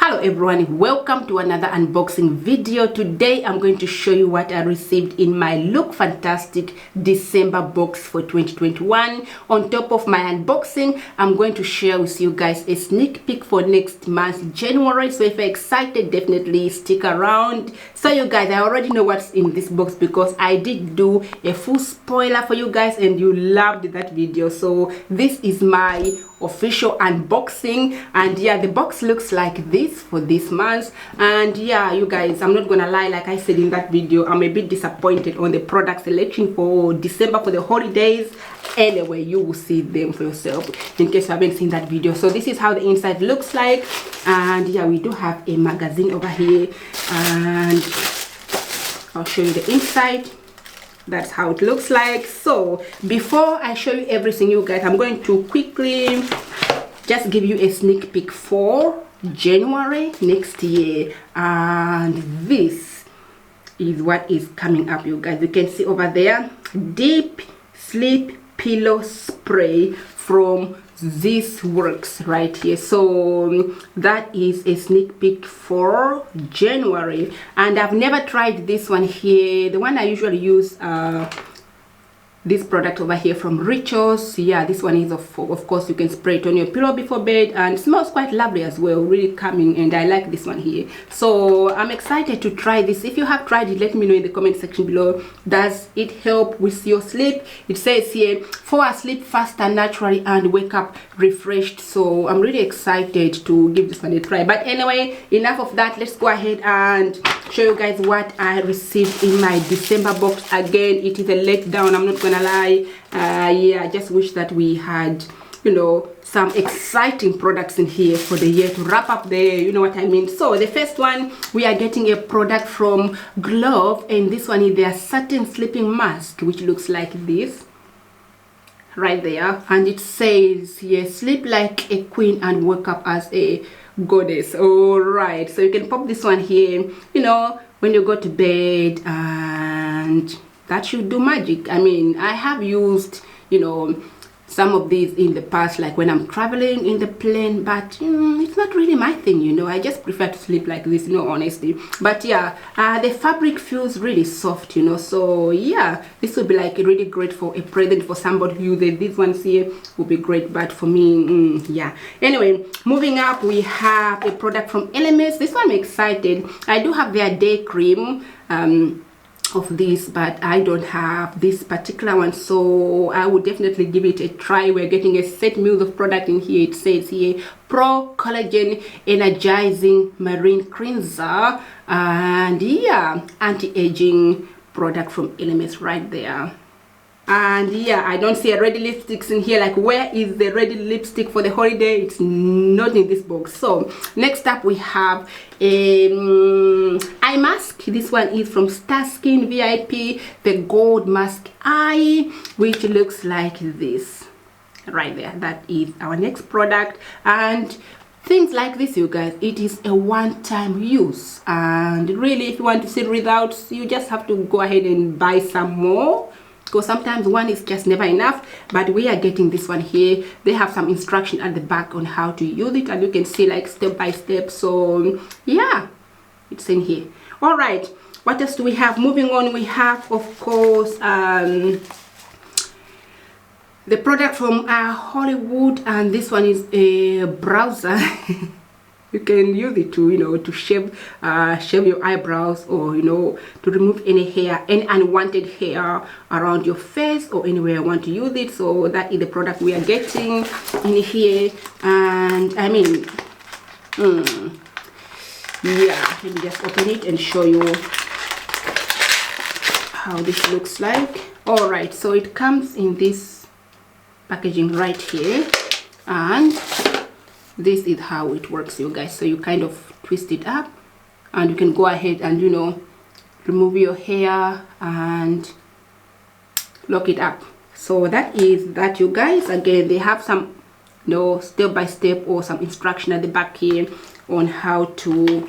Hello everyone, welcome to another unboxing video. Today I'm going to show you what I received in my Look Fantastic December box for 2021. On top of my unboxing, I'm going to share with you guys a sneak peek for next month, January. So if you're excited, definitely stick around. So you guys, I already know what's in this box because I did do a full spoiler for you guys and you loved that video. So this is my official unboxing, and yeah, the box looks like this for this month. And yeah, you guys, I'm not gonna lie, like I said in that video, I'm a bit disappointed on the product selection for December for the holidays. Anyway, you will see them for yourself in case you haven't seen that video. So this is how the inside looks like, and yeah, we do have a magazine over here, and I'll show you the inside. That's how it looks like. So before I show you everything, you guys, I'm going to quickly just give you a sneak peek for January next year, and this is what is coming up. You guys, you can see over there, Deep Sleep Pillow Spray from This Works right here. So that is a sneak peek for January, and I've never tried this one here. The one I usually use this product over here from Rituals. Yeah, this one is of course you can spray it on your pillow before bed, and it smells quite lovely as well, really calming, and I like this one here. So I'm excited to try this. If you have tried it, let me know in the comment section below. Does it help with your sleep? It says here, fall asleep faster naturally and wake up refreshed. So I'm really excited to give this one a try. But anyway, enough of that. Let's go ahead and show you guys what I received in my December box. Again, it is a letdown, I'm not gonna lie. Yeah, I just wish that we had, you know, some exciting products in here for the year to wrap up the, you know what I mean. So the first one, we are getting a product from Glove, and this one is their satin sleeping mask, which looks like this right there, and it says here, sleep like a queen and wake up as a goddess. All right, so you can pop this one here, you know, when you go to bed, and that should do magic. I mean, I have used, you know, some of these in the past, like when I'm traveling in the plane, but it's not really my thing, you know. I just prefer to sleep like this, you know, honestly. But yeah, the fabric feels really soft, you know. So yeah, this would be like really great for a present for somebody who uses these ones here, would be great. But for me, yeah. Anyway, moving up, we have a product from Elements. This one I'm excited. I do have their day cream of this, but I don't have this particular one, so I would definitely give it a try. We're getting a set meal of product in here. It says here, Pro Collagen Energizing Marine Cleanser, and yeah, anti-aging product from Elements right there. And yeah, I don't see a ready lipsticks in here. Like, where is the ready lipstick for the holiday? It's not in this box. So next up, we have a eye mask. This one is from Star Skin VIP, the Gold Mask Eye, which looks like this right there. That is our next product. And things like this, you guys, it is a one-time use, and really, if you want to see results, you just have to go ahead and buy some more, because sometimes one is just never enough. But we are getting this one here. They have some instruction at the back on how to use it, and you can see like step by step. So yeah, it's in here. All right, what else do we have? Moving on, we have, of course, the product from Hollywood, and this one is a browser. You can use it to, you know, to shave your eyebrows, or, you know, to remove any hair, any unwanted hair around your face or anywhere you want to use it. So that is the product we are getting in here. And I mean, yeah, let me just open it and show you how this looks like. All right, so it comes in this packaging right here, and this is how it works, you guys. So you kind of twist it up, and you can go ahead and, you know, remove your hair and lock it up. So that is that, you guys. Again, they have some, you know, step by step or some instruction at the back here on how to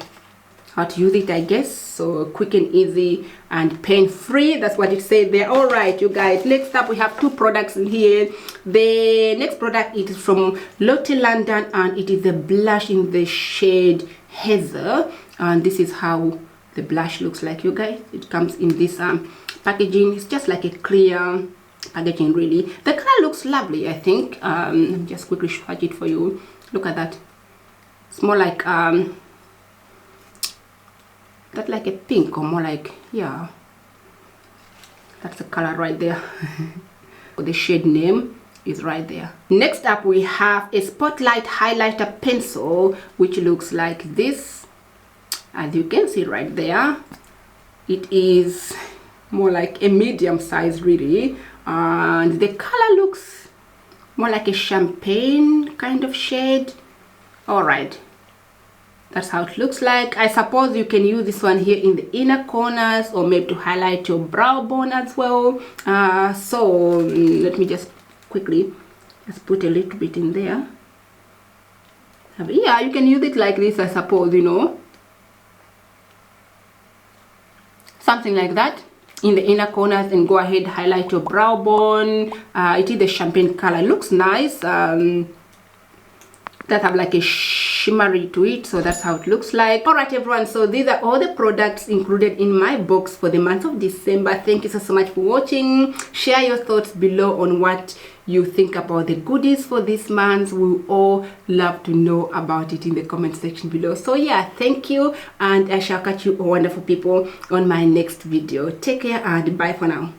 use it, I guess. So quick and easy and pain-free, that's what it said there. All right, you guys, next up we have two products in here. The next product, it is from Lotte London, and it is a blush in the shade Hazel, and this is how the blush looks like, you guys. It comes in this packaging. It's just like a clear packaging, really. The color looks lovely, I think. Let me just quickly swatch it for you. Look at that. It's more like that, like a pink, or more like, yeah, that's the color right there. The shade name is right there. Next up, we have a Spotlight highlighter pencil, which looks like this. As you can see right there, it is more like a medium size, really, and the color looks more like a champagne kind of shade. All right, that's how it looks like. I suppose you can use this one here in the inner corners, or maybe to highlight your brow bone as well. So let me just quickly just put a little bit in there. Yeah, you can use it like this, I suppose, you know, something like that in the inner corners, and go ahead, highlight your brow bone. It is the champagne color. It looks nice. That have like a shimmery to it, so that's how it looks like. All right, everyone, so these are all the products included in my box for the month of December. Thank you so much for watching. Share your thoughts below on what you think about the goodies for this month. We all love to know about it in the comment section below. So yeah, thank you, and I shall catch you all wonderful people on my next video. Take care and bye for now.